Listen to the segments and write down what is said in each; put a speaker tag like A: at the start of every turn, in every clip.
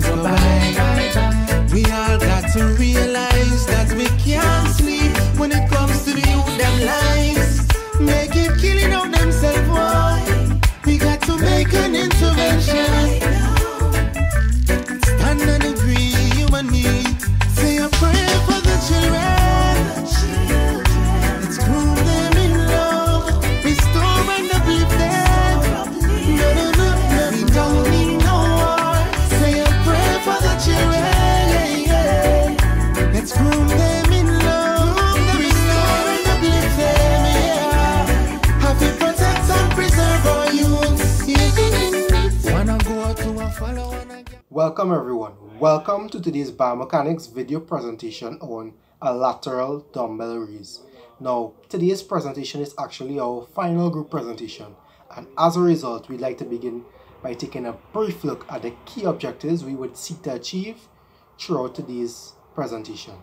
A: go bye. We all got to realize that we can't sleep when it comes to the youth them lives. Make it killing out themselves, boy. We got to make an intervention. Stand and agree, you and me. Say a prayer for the children. Let's groom them in love. Restore and uplift them. No, we don't need no war. Say a prayer for the children. Let's groom them in love. Restore and uplift them. Have to protect and preserve our youth. Wanna go out to a follow and again.
B: Welcome everyone. Welcome to today's Biomechanics video presentation on a lateral dumbbell raise. Now, today's presentation is actually our final group presentation, and as a result, we'd like to begin by taking a brief look at the key objectives we would seek to achieve throughout today's presentation.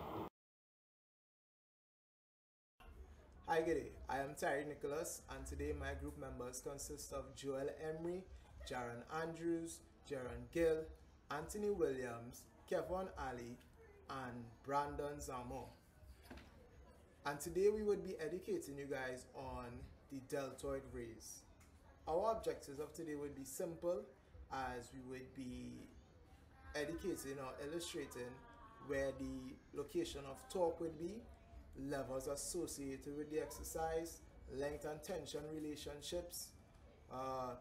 C: Hi, good day. I am Tyrique Nicholas, and today my group members consist of Emery, Jarron Andrews, Jehron Gill, Anthony Williams, Kevaughn Ali, and Brandon Zamore. And today we would be educating you guys on the deltoid raise. Our objectives of today would be simple, as we would be educating or illustrating where the location of torque would be, levels associated with the exercise, length and tension relationships,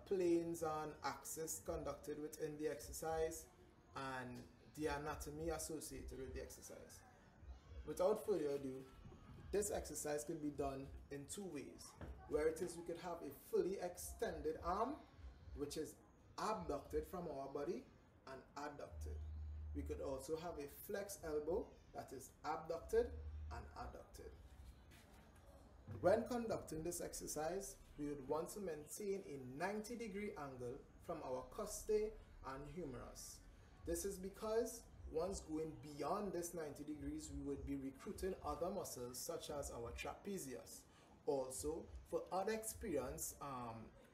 C: planes and axis conducted within the exercise, and the anatomy associated with the exercise. Without further ado, this exercise could be done in two ways, where it is we could have a fully extended arm, which is abducted from our body and adducted. We could also have a flex elbow that is abducted and adducted. When conducting this exercise, we would want to maintain a 90-degree angle from our costae and humerus. This is because once going beyond this 90 degrees, we would be recruiting other muscles such as our trapezius. Also, for other experienced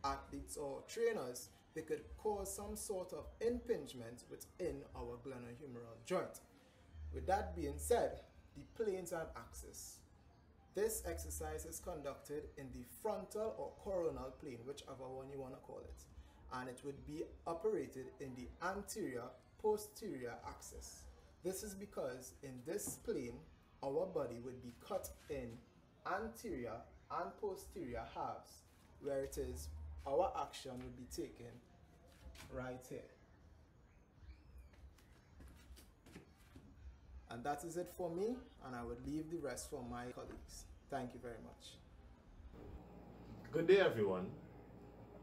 C: athletes or trainers, they could cause some sort of impingement within our glenohumeral joint. With that being said, the planes and axis. This exercise is conducted in the frontal or coronal plane, whichever one you want to call it, and it would be operated in the anterior posterior axis. This is because in this plane, our body would be cut in anterior and posterior halves, where it is our action would be taken right here. And that is it for me, and I would leave the rest for my colleagues. Thank you very much.
D: Good day everyone.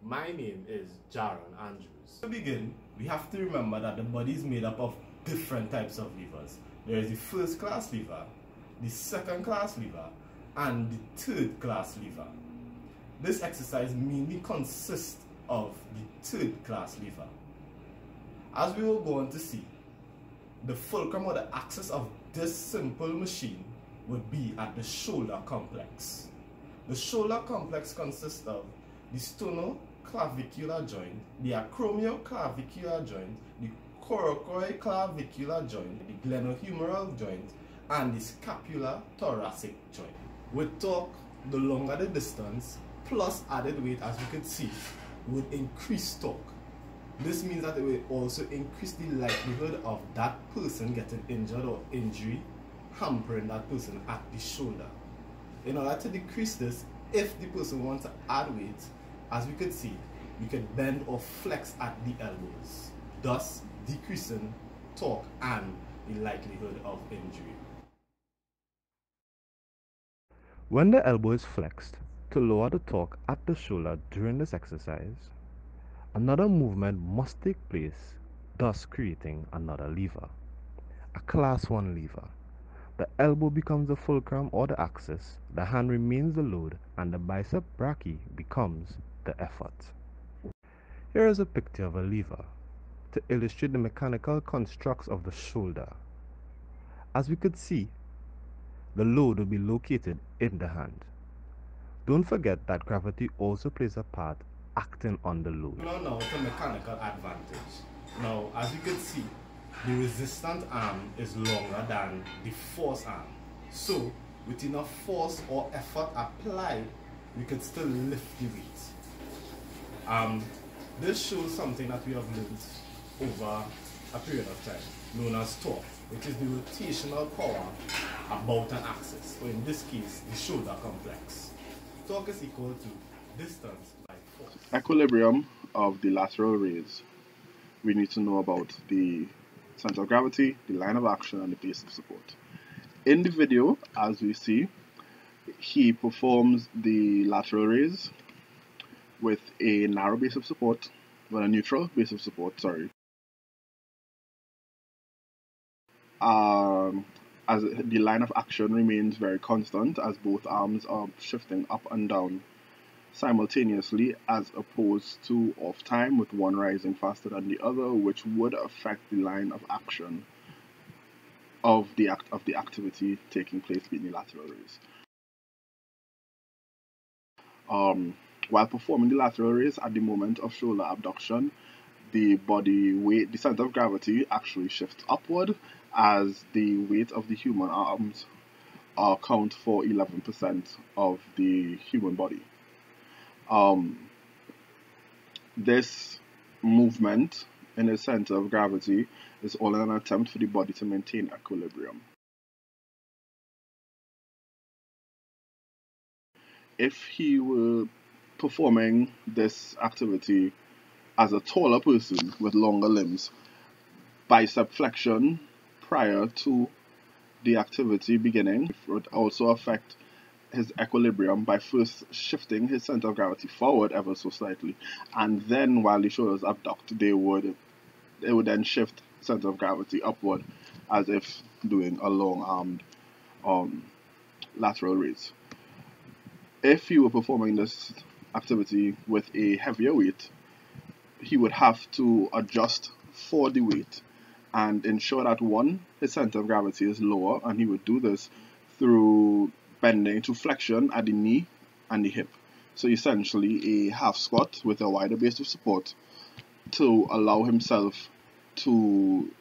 D: My name is Jarron Andrews. To begin, we have to remember that the body is made up of different types of levers. There is the first class lever, the second class lever, and the third class lever. This exercise mainly consists of the third class lever. As we will go on to see, the fulcrum or the axis of this simple machine would be at the shoulder complex. The shoulder complex consists of the sternoclavicular joint, the acromioclavicular joint, the coracoid-clavicular joint, the glenohumeral joint, and the scapular-thoracic joint. With torque, the longer the distance, plus added weight, as you can see, would increase torque. This means that it will also increase the likelihood of that person getting injured or injury, hampering that person at the shoulder. In order to decrease this, if the person wants to add weight, as we could see, we can bend or flex at the elbows, thus decreasing torque and the likelihood of injury.
E: When the elbow is flexed to lower the torque at the shoulder during this exercise, another movement must take place, thus creating another lever, a class 1 lever. The elbow becomes the fulcrum or the axis, the hand remains the load, and the bicep brachii becomes the effort. Here is a picture of a lever to illustrate the mechanical constructs of the shoulder. As we could see, the load will be located in the hand. Don't forget that gravity also plays a part acting on the load.
D: Now to mechanical advantage. Now, as you can see, the resistant arm is longer than the force arm. So with enough force or effort applied, we could still lift the weight. This shows something that we have learned over a period of time, known as torque, which is the rotational power about an axis, or in this case, the shoulder complex. Torque is equal to distance by force.
F: Equilibrium of the lateral raise. We need to know about the center of gravity, the line of action, and the base of support. In the video, as we see, he performs the lateral raise with a narrow base of support, with a neutral base of support, sorry. As the line of action remains very constant, as both arms are shifting up and down simultaneously, as opposed to off time with one rising faster than the other, which would affect the line of action of the activity taking place between the lateral raise. While performing the lateral raise at the moment of shoulder abduction, the body weight, the center of gravity actually shifts upward, as the weight of the human arms account for 11% of the human body. This movement in the center of gravity is all in an attempt for the body to maintain equilibrium. If he were performing this activity as a taller person with longer limbs, bicep flexion prior to the activity beginning would also affect his equilibrium by first shifting his center of gravity forward ever so slightly, and then while the shoulders abduct, they would then shift center of gravity upward, as if doing a long-armed lateral raise. If he were performing this activity with a heavier weight, he would have to adjust for the weight and ensure that one, his center of gravity is lower, and he would do this through bending to flexion at the knee and the hip. So essentially a half squat with a wider base of support to allow himself to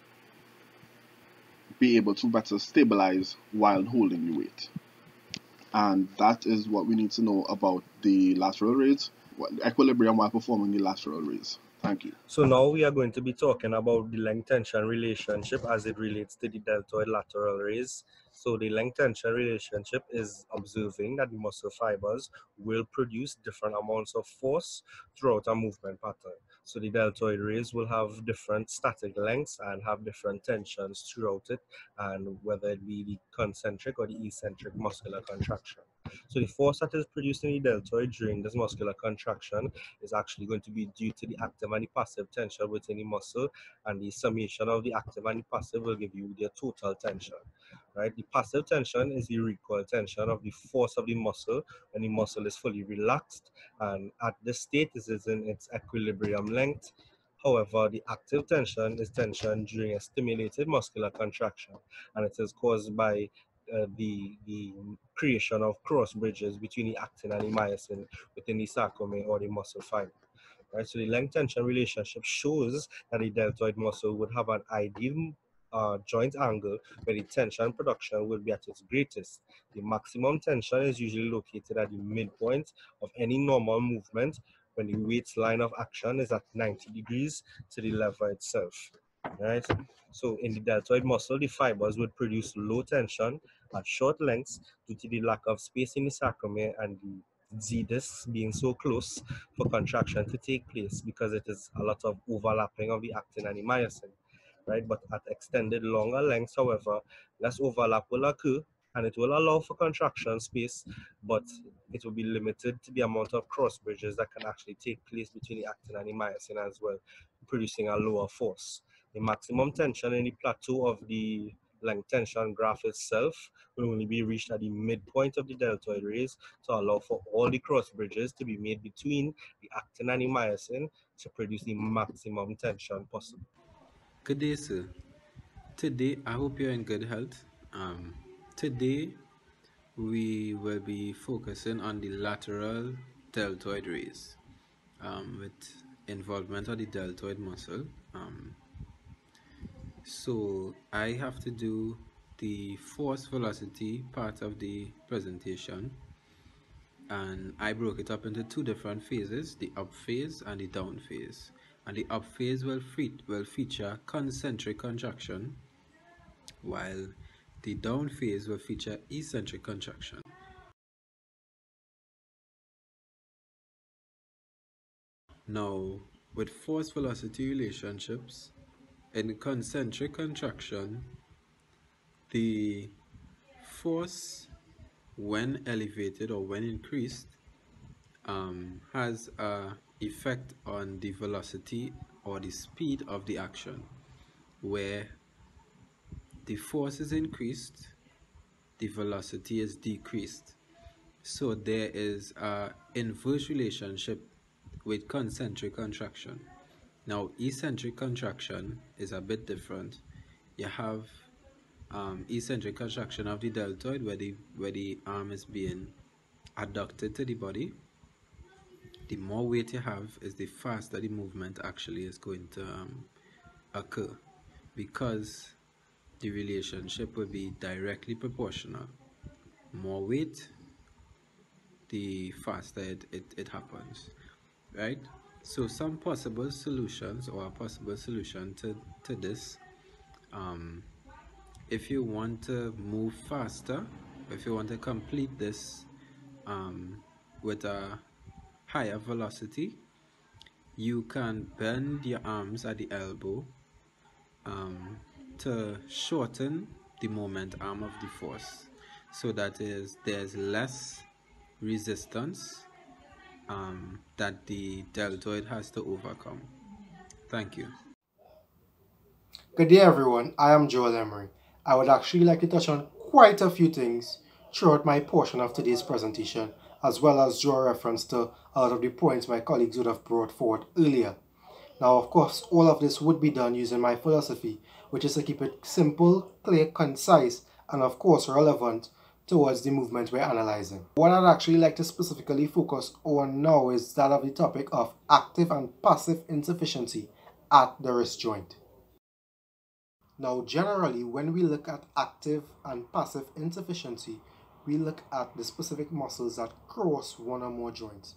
F: be able to better stabilize while holding the weight. And that is what we need to know about the lateral raise, equilibrium while performing the lateral raise. Thank you.
G: So now we are going to be talking about the length-tension relationship as it relates to the deltoid lateral raise. So the length-tension relationship is observing that the muscle fibers will produce different amounts of force throughout a movement pattern. So the deltoid raise will have different static lengths and have different tensions throughout it, and whether it be the concentric or the eccentric muscular contraction. So the force that is produced in the deltoid during this muscular contraction is actually going to be due to the active and the passive tension within the muscle, and the summation of the active and the passive will give you the total tension. Right? The passive tension is the recoil tension of the force of the muscle when the muscle is fully relaxed, and at this state it is in its equilibrium length. However, the active tension is tension during a stimulated muscular contraction, and it is caused by the creation of cross bridges between the actin and the myosin within the sarcomere or the muscle fiber. Right? So the length tension relationship shows that the deltoid muscle would have an ideal joint angle where the tension production will be at its greatest. The maximum tension is usually located at the midpoint of any normal movement when the weight's line of action is at 90 degrees to the lever itself. Right? So in the deltoid muscle, the fibers would produce low tension at short lengths due to the lack of space in the sarcomere and the Z-discs being so close for contraction to take place, because it is a lot of overlapping of the actin and the myosin. Right? But at extended longer lengths, however, less overlap will occur, and it will allow for contraction space, but it will be limited to the amount of cross bridges that can actually take place between the actin and the myosin as well, producing a lower force. The maximum tension in the plateau of the length tension graph itself will only be reached at the midpoint of the deltoid raise to allow for all the cross bridges to be made between the actin and the myosin to produce the maximum tension possible.
H: Good day, sir. Today, I hope you're in good health. Today, we will be focusing on the lateral deltoid raise with involvement of the deltoid muscle. So I have to do the force velocity part of the presentation, and I broke it up into two different phases, the up phase and the down phase. And the up phase will feature concentric contraction, while the down phase will feature eccentric contraction. Now, with force velocity relationships, in concentric contraction, the force when elevated or when increased has an effect on the velocity or the speed of the action. Where the force is increased, the velocity is decreased. So there is an inverse relationship with concentric contraction. Now, eccentric contraction is a bit different. You have eccentric contraction of the deltoid, where the arm is being adducted to the body. The more weight you have, is the faster the movement actually is going to occur, because the relationship will be directly proportional. More weight, the faster it happens, right? So some possible solutions, or a possible solution to this, if you want to move faster, if you want to complete this with a higher velocity, you can bend your arms at the elbow to shorten the moment arm of the force, so that there's less resistance that the deltoid has to overcome. Thank you.
B: Good day everyone, I am Joel Emery. I would actually like to touch on quite a few things throughout my portion of today's presentation, as well as draw reference to a lot of the points my colleagues would have brought forward earlier. Now, of course, all of this would be done using my philosophy, which is to keep it simple, clear, concise, and of course relevant towards the movement we're analyzing. What I'd actually like to specifically focus on now is that of the topic of active and passive insufficiency at the wrist joint. Now, generally, when we look at active and passive insufficiency, we look at the specific muscles that cross one or more joints.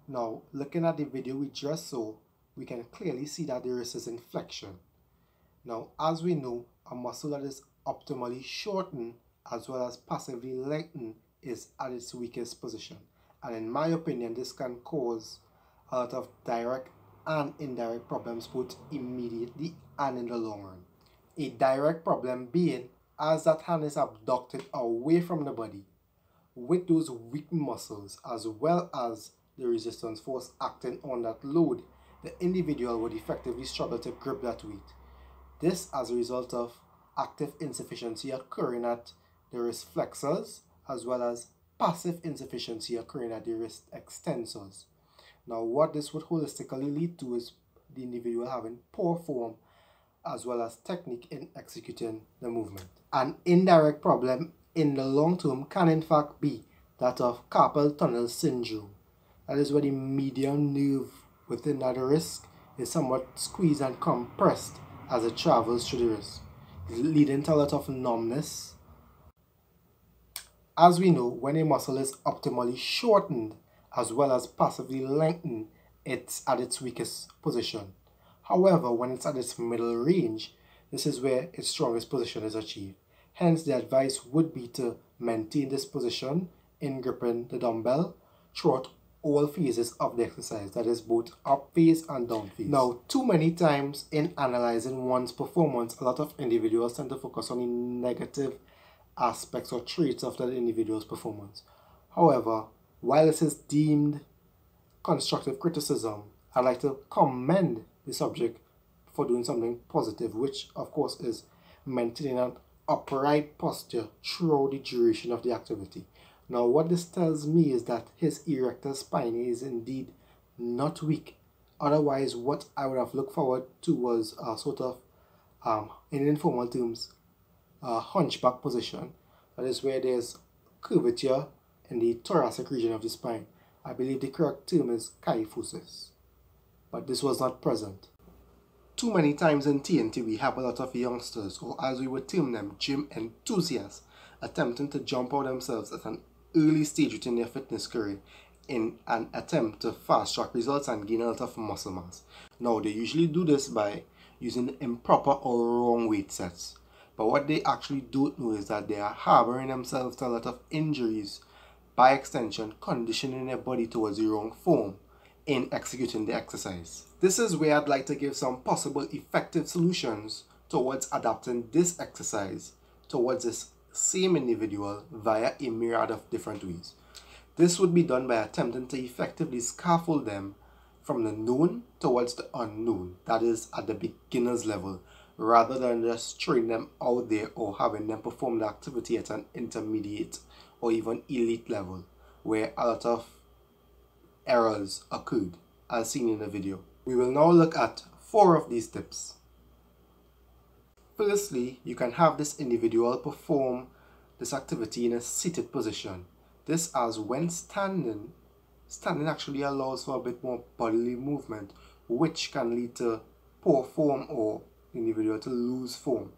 B: Now, looking at the video we just saw, we can clearly see that the wrist is in flexion. Now, as we know, a muscle that is optimally shortened as well as passively lengthened is at its weakest position. And in my opinion, this can cause a lot of direct and indirect problems, both immediately and in the long run. A direct problem being, as that hand is abducted away from the body, with those weak muscles as well as the resistance force acting on that load, the individual would effectively struggle to grip that weight. This as a result of active insufficiency occurring at the wrist flexors, as well as passive insufficiency occurring at the wrist extensors. Now, what this would holistically lead to is the individual having poor form as well as technique in executing the movement. An indirect problem in the long term can in fact be that of carpal tunnel syndrome. That is where the median nerve within that wrist is somewhat squeezed and compressed as it travels through the wrist, leading to a lot of numbness. As we know, when a muscle is optimally shortened as well as passively lengthened, it's at its weakest position. However, when it's at its middle range, this is where its strongest position is achieved. Hence, the advice would be to maintain this position in gripping the dumbbell throughout all phases of the exercise, that is both up phase and down phase. Now, too many times in analyzing one's performance, a lot of individuals tend to focus on the negative aspects or traits of that individual's performance. However, while this is deemed constructive criticism, I'd like to commend the subject for doing something positive, which of course is maintaining an upright posture throughout the duration of the activity. Now, what this tells me is that his erector spine is indeed not weak. Otherwise, what I would have looked forward to was a sort of, in informal terms, a hunchback position. That is where there's curvature in the thoracic region of the spine. I believe the correct term is kyphosis, but this was not present. Too many times in TNT we have a lot of youngsters, or as we would term them, gym enthusiasts, attempting to jump out themselves at an early stage within their fitness career in an attempt to fast track results and gain a lot of muscle mass. Now they usually do this by using improper or wrong weight sets, but what they actually don't know is that they are harboring themselves to a lot of injuries, by extension conditioning their body towards the wrong form in executing the exercise. This is where I'd like to give some possible effective solutions towards adapting this exercise towards this same individual via a myriad of different ways. This would be done by attempting to effectively scaffold them from the known towards the unknown, that is at the beginner's level, rather than just throwing them out there or having them perform the activity at an intermediate or even elite level, where a lot of errors occurred as seen in the video. We will now look at 4 of these tips. Firstly, you can have this individual perform this activity in a seated position. This, as when standing actually allows for a bit more bodily movement, which can lead to poor form or the individual to lose form,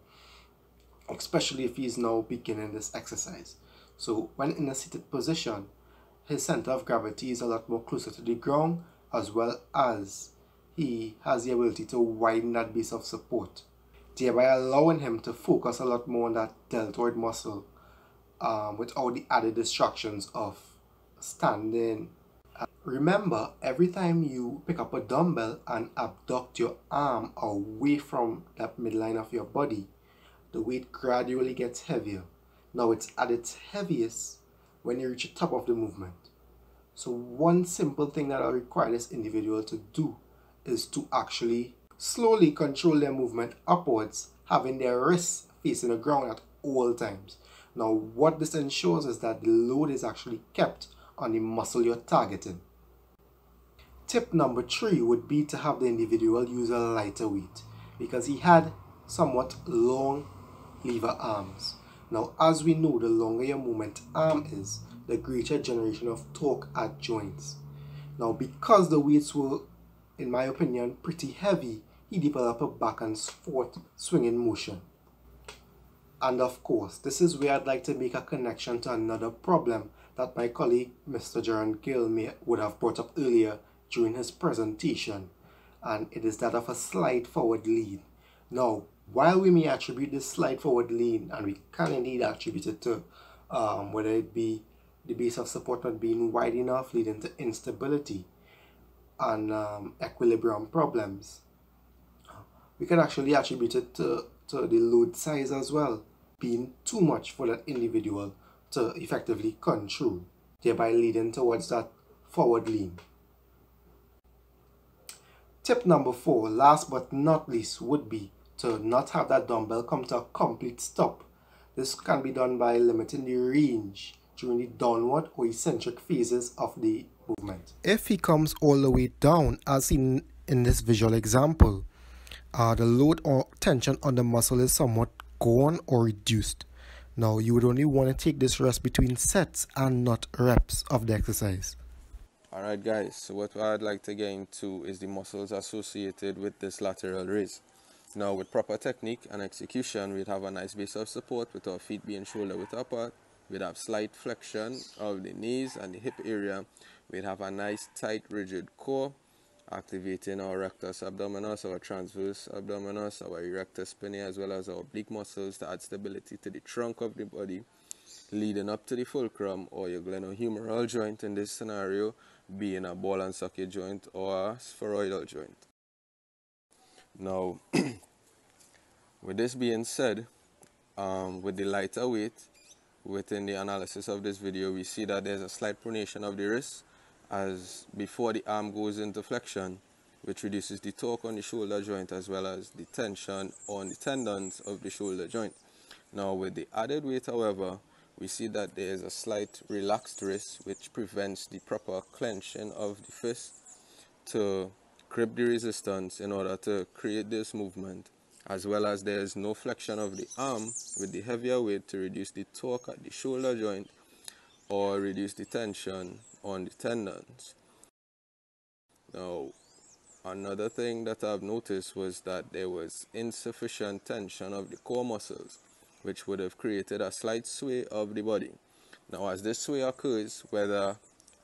B: especially if he is now beginning this exercise. So when in a seated position, his center of gravity is a lot more closer to the ground, as well as he has the ability to widen that base of support, thereby allowing him to focus a lot more on that deltoid muscle without the added distractions of standing. Remember, every time you pick up a dumbbell and abduct your arm away from that midline of your body, the weight gradually gets heavier. Now it's at its heaviest when you reach the top of the movement. So one simple thing that I'll require this individual to do is to actually slowly control their movement upwards, having their wrists facing the ground at all times. Now what this ensures is that the load is actually kept on the muscle you're targeting. Tip number 3 would be to have the individual use a lighter weight, because he had somewhat long lever arms. Now, as we know, the longer your movement arm is, the greater generation of torque at joints. Now, because the weights were, in my opinion, pretty heavy, he developed a back and forth swinging motion. And of course, this is where I'd like to make a connection to another problem that my colleague Mr. Jehron Gill would have brought up earlier during his presentation, and it is that of a slide forward lean. Now, while we may attribute this slide forward lean, and we can indeed attribute it to whether it be the base of support not being wide enough, leading to instability and equilibrium problems, we can actually attribute it to the load size as well, being too much for that individual to effectively control, thereby leading towards that forward lean. Tip number 4, last but not least, would be to not have that dumbbell come to a complete stop. This can be done by limiting the range during the downward or eccentric phases of the movement. If he comes all the way down, as seen in this visual example, the load or tension on the muscle is somewhat gone or reduced. Now, you would only want to take this rest between sets and not reps of the exercise.
H: Alright guys, so what I'd like to get into is the muscles associated with this lateral raise. Now with proper technique and execution, we'd have a nice base of support with our feet being shoulder width apart. We'd have slight flexion of the knees and the hip area. We'd have a nice tight rigid core, activating our rectus abdominis, our transverse abdominis, our erector spinae, as well as our oblique muscles to add stability to the trunk of the body, leading up to the fulcrum or your glenohumeral joint in this scenario, being a ball and socket joint or a spheroidal joint. Now, with this being said, with the lighter weight, within the analysis of this video, we see that there's a slight pronation of the wrist as before the arm goes into flexion, which reduces the torque on the shoulder joint as well as the tension on the tendons of the shoulder joint. Now, with the added weight, however, we see that there is a slight relaxed wrist, which prevents the proper clenching of the fist to grip the resistance in order to create this movement, as well as there is no flexion of the arm with the heavier weight to reduce the torque at the shoulder joint or reduce the tension on the tendons. Now,
I: another thing that I've noticed was that there was insufficient tension of the core muscles, which would have created a slight sway of the body. Now, as this sway occurs, whether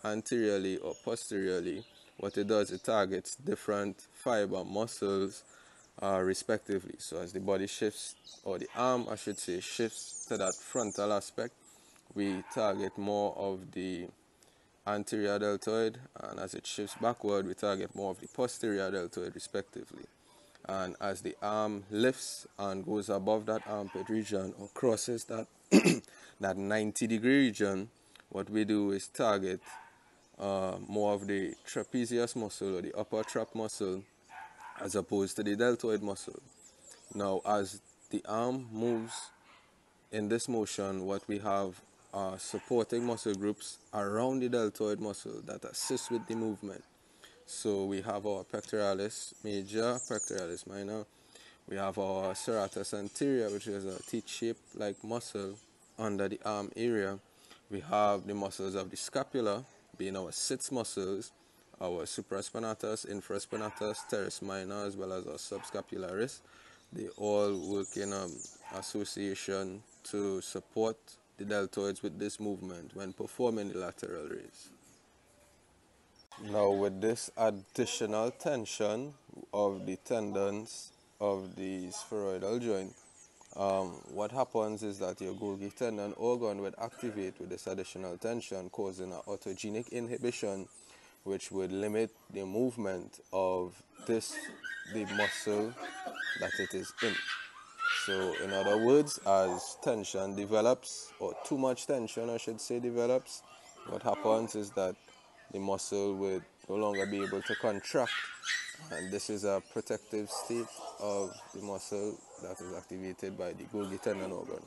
I: anteriorly or posteriorly, what it does, it targets different fiber muscles respectively. So as the body shifts, or the arm, I should say, shifts to that frontal aspect, we target more of the anterior deltoid, and as it shifts backward, we target more of the posterior deltoid respectively. And as the arm lifts and goes above that armpit region or crosses that that 90-degree region, what we do is target more of the trapezius muscle or the upper trap muscle as opposed to the deltoid muscle. Now, as the arm moves in this motion, what we have are supporting muscle groups around the deltoid muscle that assist with the movement. So we have our pectoralis major, pectoralis minor. We have our serratus anterior, which is a teeth-shaped like muscle under the arm area. We have the muscles of the scapula, being our sits muscles, our supraspinatus, infraspinatus, teres minor, as well as our subscapularis. They all work in association to support the deltoids with this movement when performing the lateral raise. Now, with this additional tension of the tendons of the spheroidal joint, what happens is that your Golgi tendon organ would activate with this additional tension, causing an autogenic inhibition, which would limit the movement of the muscle that it is in. So, in other words, as tension develops, or too much tension, I should say, develops, what happens is that the muscle would no longer be able to contract, and this is a protective state of the muscle that is activated by the Golgi tendon organ.